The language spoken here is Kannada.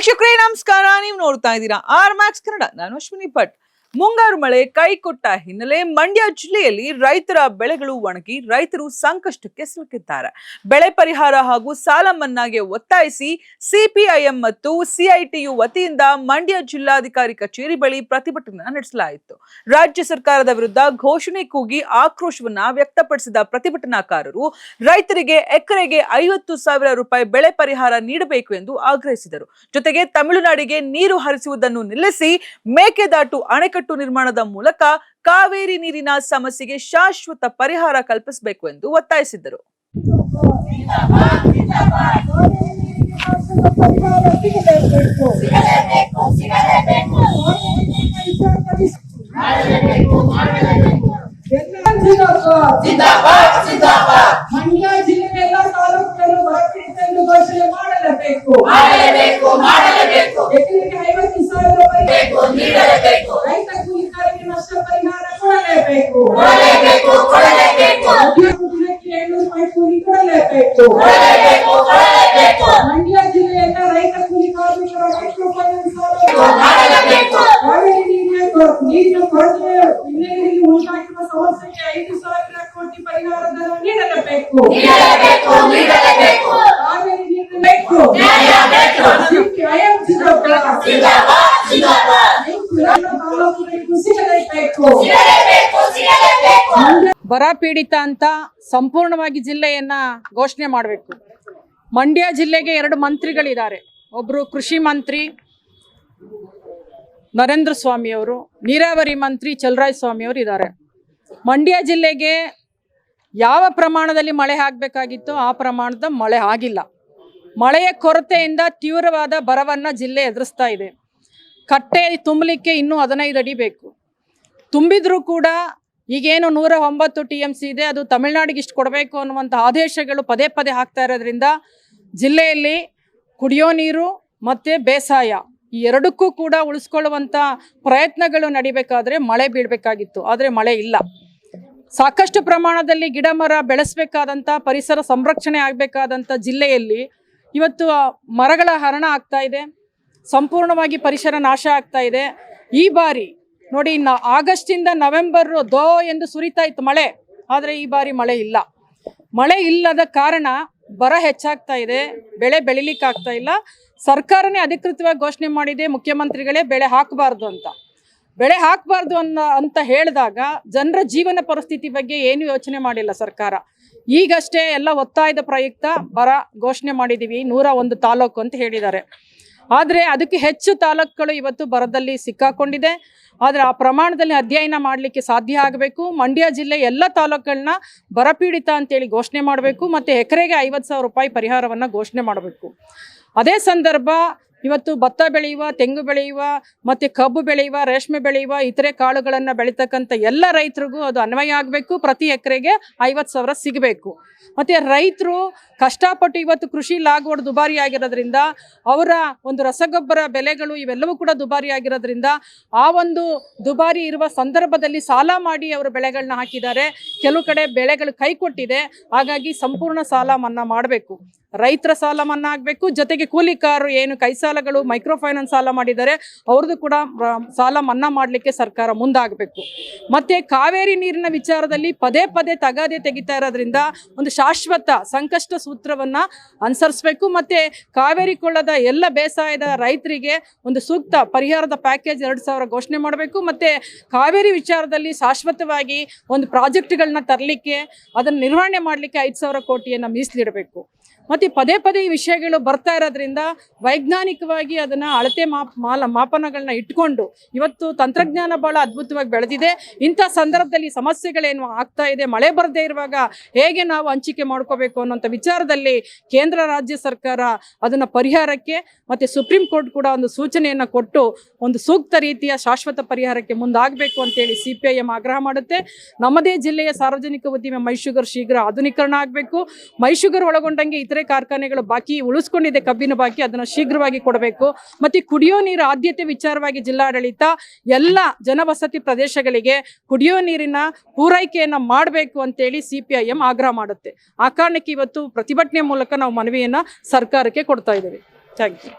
ವೀಕ್ಷಕರೇ ನಮಸ್ಕಾರ. ನೀವು ನೋಡ್ತಾ ಇದ್ದೀರಾ ಆರ್ ಮ್ಯಾಕ್ಸ್ ಕನ್ನಡ. ನಾನು ಅಶ್ವಿನಿ ಭಟ್. ಮುಂಗಾರು ಮಳೆ ಕೈಕೊಟ್ಟ ಹಿನ್ನೆಲೆ ಮಂಡ್ಯ ಜಿಲ್ಲೆಯಲ್ಲಿ ರೈತರ ಬೆಳೆಗಳು ಒಣಗಿ ರೈತರು ಸಂಕಷ್ಟಕ್ಕೆ ಸಿಲುಕಿದ್ದಾರೆ. ಬೆಳೆ ಪರಿಹಾರ ಹಾಗೂ ಸಾಲ ಮನ್ನಾಗೆ ಒತ್ತಾಯಿಸಿ ಸಿಪಿಐಎಂ ಮತ್ತು ಸಿಐಟಿಯು ವತಿಯಿಂದ ಮಂಡ್ಯ ಜಿಲ್ಲಾಧಿಕಾರಿ ಕಚೇರಿ ಬಳಿ ಪ್ರತಿಭಟನೆ ನಡೆಸಲಾಯಿತು. ರಾಜ್ಯ ಸರ್ಕಾರದ ವಿರುದ್ಧ ಘೋಷಣೆ ಕೂಗಿ ಆಕ್ರೋಶವನ್ನ ವ್ಯಕ್ತಪಡಿಸಿದ ಪ್ರತಿಭಟನಾಕಾರರು ರೈತರಿಗೆ ಎಕರೆಗೆ 50,000 ರೂಪಾಯಿ ಬೆಳೆ ಪರಿಹಾರ ನೀಡಬೇಕು ಎಂದು ಆಗ್ರಹಿಸಿದರು. ಜೊತೆಗೆ ತಮಿಳುನಾಡಿಗೆ ನೀರು ಹರಿಸುವುದನ್ನು ನಿಲ್ಲಿಸಿ ಮೇಕೆದಾಟು ಅಣೆಕಟ್ಟು ನಿರ್ಮಾಣದ ಮೂಲಕ ಕಾವೇರಿ ನೀರಿನ ಸಮಸ್ಯೆಗೆ ಶಾಶ್ವತ ಪರಿಹಾರ ಕಲ್ಪಿಸಬೇಕು ಎಂದು ಒತ್ತಾಯಿಸಿದರು. ಮಂಡ್ಯ ಜಿಲ್ಲೆಯ ಎಲ್ಲ ತಾಲೂಕುಗಳು ಬರಪೀಡಿತ ಘೋಷಣೆ ಮಾಡಲೇಬೇಕು. ಎಕರೆಗೆ 50,000 ರೂಪಾಯಿ ನೀಡಲೇಬೇಕು. ರೈತ ಕೂಲಿಕಾರರಿಗೆ ನಷ್ಟ ಪರಿಹಾರ ಕೊಡಲೇಬೇಕು. ದಿನಕ್ಕೆ 700 ರೂಪಾಯಿ ಕೂಲಿ ಕೊಡಲೇಬೇಕು. ಮಂಡ್ಯ ಜಿಲ್ಲೆಯಲ್ಲ ರೈತ ಕೂಲಿ ಕಾರ್ಮಿಕರ ಮೈಕ್ರೋ ಫೈನಾನ್ಸ್ ಕಾವೇರಿ ನೀರಿನ ಕೊರತೆ ಹಿನ್ನೆಲೆಯಲ್ಲಿ ಉಂಟಾಗಿರುವ ಸಮಸ್ಯೆಗೆ 5,000 ಕೋಟಿ ಪರಿಹಾರ ಧನ ನೀಡಲೇಬೇಕು. ಕಾವೇರಿ ನೀರು ಬೇಕು. ಬರ ಪೀಡಿತ ಅಂತ ಸಂಪೂರ್ಣವಾಗಿ ಜಿಲ್ಲೆಯನ್ನ ಘೋಷಣೆ ಮಾಡಬೇಕು. ಮಂಡ್ಯ ಜಿಲ್ಲೆಗೆ 2 ಮಂತ್ರಿಗಳಿದ್ದಾರೆ. ಒಬ್ರು ಕೃಷಿ ಮಂತ್ರಿ ನರೇಂದ್ರ ಸ್ವಾಮಿ ಅವರು, ನೀರಾವರಿ ಮಂತ್ರಿ ಚಲರಾಯ ಸ್ವಾಮಿ ಅವರು ಇದ್ದಾರೆ. ಮಂಡ್ಯ ಜಿಲ್ಲೆಗೆ ಯಾವ ಪ್ರಮಾಣದಲ್ಲಿ ಮಳೆ ಆಗಬೇಕಾಗಿತ್ತೋ ಆ ಪ್ರಮಾಣದ ಮಳೆ ಆಗಿಲ್ಲ. ಮಳೆಯ ಕೊರತೆಯಿಂದ ತೀವ್ರವಾದ ಬರವನ್ನು ಜಿಲ್ಲೆ ಎದುರಿಸ್ತಾ ಇದೆ. ಕಟ್ಟೆ ತುಂಬಲಿಕ್ಕೆ ಇನ್ನೂ 15 ಅಡಿ ಬೇಕು. ತುಂಬಿದ್ರೂ ಕೂಡ ಈಗೇನು 109 TMC ಇದೆ, ಅದು ತಮಿಳುನಾಡಿಗೆ ಇಷ್ಟು ಕೊಡಬೇಕು ಅನ್ನುವಂಥ ಆದೇಶಗಳು ಪದೇ ಪದೇ ಆಗ್ತಾ ಇರೋದ್ರಿಂದ ಜಿಲ್ಲೆಯಲ್ಲಿ ಕುಡಿಯೋ ನೀರು ಮತ್ತು ಬೇಸಾಯ ಈ ಎರಡಕ್ಕೂ ಕೂಡ ಉಳಿಸ್ಕೊಳ್ಳುವಂಥ ಪ್ರಯತ್ನಗಳು ನಡಿಬೇಕಾದ್ರೆ ಮಳೆ ಬೀಳಬೇಕಾಗಿತ್ತು. ಆದರೆ ಮಳೆ ಇಲ್ಲ. ಸಾಕಷ್ಟು ಪ್ರಮಾಣದಲ್ಲಿ ಗಿಡ ಮರ ಬೆಳೆಸಬೇಕಾದಂಥ, ಪರಿಸರ ಸಂರಕ್ಷಣೆ ಆಗಬೇಕಾದಂಥ ಜಿಲ್ಲೆಯಲ್ಲಿ ಇವತ್ತು ಮರಗಳ ಹರಣ ಆಗ್ತಾ ಇದೆ, ಸಂಪೂರ್ಣವಾಗಿ ಪರಿಸರ ನಾಶ ಆಗ್ತಾ ಇದೆ. ಈ ಬಾರಿ ನೋಡಿ, ಆಗಸ್ಟಿಂದ ನವೆಂಬರ್ ದೋ ಎಂದು ಸುರಿತಾ ಇತ್ತು ಮಳೆ, ಆದರೆ ಈ ಬಾರಿ ಮಳೆ ಇಲ್ಲ. ಮಳೆ ಇಲ್ಲದ ಕಾರಣ ಬರ ಹೆಚ್ಚಾಗ್ತಾ ಇದೆ, ಬೆಳೆ ಬೆಳಿಲಿಕ್ಕಾಗ್ತಾ ಇಲ್ಲ. ಸರ್ಕಾರನೇ ಅಧಿಕೃತವಾಗಿ ಘೋಷಣೆ ಮಾಡಿದೆ, ಮುಖ್ಯಮಂತ್ರಿಗಳೇ ಬೆಳೆ ಹಾಕಬಾರ್ದು ಅಂತ. ಬೆಳೆ ಹಾಕಬಾರ್ದು ಅಂತ ಹೇಳಿದಾಗ ಜನರ ಜೀವನ ಪರಿಸ್ಥಿತಿ ಬಗ್ಗೆ ಏನು ಯೋಚನೆ ಮಾಡಿಲ್ಲ ಸರ್ಕಾರ. ಈಗಷ್ಟೇ ಎಲ್ಲ ಒತ್ತಾಯದ ಪ್ರಯುಕ್ತ ಬರ ಘೋಷಣೆ ಮಾಡಿದ್ದೀವಿ, 101 ತಾಲೂಕು ಅಂತ ಹೇಳಿದ್ದಾರೆ. ಆದರೆ ಅದಕ್ಕೆ ಹೆಚ್ಚು ತಾಲೂಕುಗಳು ಇವತ್ತು ಬರದಲ್ಲಿ ಸಿಕ್ಕಾಕೊಂಡಿದೆ. ಆದರೆ ಆ ಪ್ರಮಾಣದಲ್ಲಿ ಅಧ್ಯಯನ ಮಾಡಲಿಕ್ಕೆ ಸಾಧ್ಯ ಆಗಬೇಕು. ಮಂಡ್ಯ ಜಿಲ್ಲೆ ಎಲ್ಲ ತಾಲೂಕುಗಳನ್ನ ಬರಪೀಡಿತ ಅಂತೇಳಿ ಘೋಷಣೆ ಮಾಡಬೇಕು ಮತ್ತು ಎಕರೆಗೆ 50,000 ರೂಪಾಯಿ ಪರಿಹಾರವನ್ನು ಘೋಷಣೆ ಮಾಡಬೇಕು. ಅದೇ ಸಂದರ್ಭ ಇವತ್ತು ಭತ್ತ ಬೆಳೆಯುವ, ತೆಂಗು ಬೆಳೆಯುವ ಮತ್ತು ಕಬ್ಬು ಬೆಳೆಯುವ, ರೇಷ್ಮೆ ಬೆಳೆಯುವ, ಇತರೆ ಕಾಳುಗಳನ್ನು ಬೆಳೀತಕ್ಕಂಥ ಎಲ್ಲ ರೈತರಿಗೂ ಅದು ಅನ್ವಯ ಆಗಬೇಕು. ಪ್ರತಿ ಎಕರೆಗೆ 50,000 ಸಿಗಬೇಕು. ಮತ್ತು ರೈತರು ಕಷ್ಟಪಟ್ಟು ಇವತ್ತು ಕೃಷಿ ಲಾಗೋಡು ದುಬಾರಿ ಆಗಿರೋದ್ರಿಂದ, ಅವರ ಒಂದು ರಸಗೊಬ್ಬರ ಬೆಲೆಗಳು ಇವೆಲ್ಲವೂ ಕೂಡ ದುಬಾರಿ ಆಗಿರೋದ್ರಿಂದ, ಆ ಒಂದು ದುಬಾರಿ ಇರುವ ಸಂದರ್ಭದಲ್ಲಿ ಸಾಲ ಮಾಡಿ ಅವರು ಬೆಳೆಗಳನ್ನ ಹಾಕಿದ್ದಾರೆ. ಕೆಲವು ಕಡೆ ಬೆಳೆಗಳು ಕೈ ಕೊಟ್ಟಿದೆ. ಹಾಗಾಗಿ ಸಂಪೂರ್ಣ ಸಾಲ ಮನ್ನಾ ಮಾಡಬೇಕು. ರೈತರ ಸಾಲ ಮನ್ನಾ ಆಗಬೇಕು. ಜೊತೆಗೆ ಕೂಲಿಕಾರರು ಏನು ಕೈ ಸಾಲಗಳು, ಮೈಕ್ರೋ ಫೈನಾನ್ಸ್ ಸಾಲ ಮಾಡಿದ್ದಾರೆ, ಅವ್ರದ್ದು ಕೂಡ ಸಾಲ ಮನ್ನಾ ಮಾಡಲಿಕ್ಕೆ ಸರ್ಕಾರ ಮುಂದಾಗಬೇಕು. ಮತ್ತು ಕಾವೇರಿ ನೀರಿನ ವಿಚಾರದಲ್ಲಿ ಪದೇ ಪದೇ ತಗಾದೆ ತೆಗಿತಾ ಇರೋದ್ರಿಂದ ಒಂದು ಶಾಶ್ವತ ಸಂಕಷ್ಟ ಸೂತ್ರವನ್ನು ಅನುಸರಿಸಬೇಕು. ಮತ್ತು ಕಾವೇರಿ ಕೊಳ್ಳದ ಎಲ್ಲ ಬೇಸಾಯದ ರೈತರಿಗೆ ಒಂದು ಸೂಕ್ತ ಪರಿಹಾರದ ಪ್ಯಾಕೇಜ್ 2,000 ಘೋಷಣೆ ಮಾಡಬೇಕು. ಮತ್ತು ಕಾವೇರಿ ವಿಚಾರದಲ್ಲಿ ಶಾಶ್ವತವಾಗಿ ಒಂದು ಪ್ರಾಜೆಕ್ಟ್ಗಳನ್ನ ತರಲಿಕ್ಕೆ, ಅದನ್ನು ನಿರ್ವಹಣೆ ಮಾಡಲಿಕ್ಕೆ 5,000 ಕೋಟಿಯನ್ನು ಮೀಸಲಿಡಬೇಕು. ಮತ್ತು ಪದೇ ಪದೇ ಈ ವಿಷಯಗಳು ಬರ್ತಾ ಇರೋದ್ರಿಂದ ವೈಜ್ಞಾನಿಕವಾಗಿ ಅದನ್ನು ಅಳತೆ ಮಾಪನಗಳನ್ನ ಇಟ್ಕೊಂಡು ಇವತ್ತು ತಂತ್ರಜ್ಞಾನ ಭಾಳ ಅದ್ಭುತವಾಗಿ ಬೆಳೆದಿದೆ. ಇಂಥ ಸಂದರ್ಭದಲ್ಲಿ ಸಮಸ್ಯೆಗಳೇನು ಆಗ್ತಾ ಇದೆ, ಮಳೆ ಬರದೇ ಇರುವಾಗ ಹೇಗೆ ನಾವು ಹಂಚಿಕೆ ಮಾಡ್ಕೋಬೇಕು ಅನ್ನೋಂಥ ವಿಚಾರದಲ್ಲಿ ಕೇಂದ್ರ ರಾಜ್ಯ ಸರ್ಕಾರ ಅದನ್ನು ಪರಿಹಾರಕ್ಕೆ ಮತ್ತು ಸುಪ್ರೀಂ ಕೋರ್ಟ್ ಕೂಡ ಒಂದು ಸೂಚನೆಯನ್ನು ಕೊಟ್ಟು ಒಂದು ಸೂಕ್ತ ರೀತಿಯ ಶಾಶ್ವತ ಪರಿಹಾರಕ್ಕೆ ಮುಂದಾಗಬೇಕು ಅಂತೇಳಿ ಸಿಪಿಐಎಂ ಆಗ್ರಹ ಮಾಡುತ್ತೆ. ನಮ್ಮದೇ ಜಿಲ್ಲೆಯ ಸಾರ್ವಜನಿಕ ಉದ್ದಿಮೆ ಮೈಶುಗರ್ ಶೀಘ್ರ ಆಧುನೀಕರಣ ಆಗಬೇಕು. ಮೈಶುಗರ್ ಒಳಗೊಂಡಂಗೆ ಇತರೆ ಕಾರ್ಖಾನೆಗಳು ಬಾಕಿ ಉಳಿಸ್ಕೊಂಡಿದೆ, ಕಬ್ಬಿನ ಬಾಕಿ, ಅದನ್ನು ಶೀಘ್ರವಾಗಿ ಕೊಡಬೇಕು. ಮತ್ತು ಕುಡಿಯೋ ನೀರು ಆದ್ಯತೆ ವಿಚಾರವಾಗಿ ಜಿಲ್ಲಾಡಳಿತ ಎಲ್ಲ ಜನವಸತಿ ಪ್ರದೇಶಗಳಿಗೆ ಕುಡಿಯೋ ನೀರಿನ ಪೂರೈಕೆಯನ್ನು ಮಾಡಬೇಕು ಅಂತೇಳಿ ಸಿಪಿಐಎಂ ಆಗ್ರಹ ಮಾಡುತ್ತೆ. ಆ ಕಾರಣಕ್ಕೆ ಇವತ್ತು ಪ್ರತಿಭಟನೆ ಮೂಲಕ ನಾವು ಮನವಿಯನ್ನು ಸರ್ಕಾರಕ್ಕೆ ಕೊಡ್ತಾ ಇದ್ದೇವೆ. Thank you.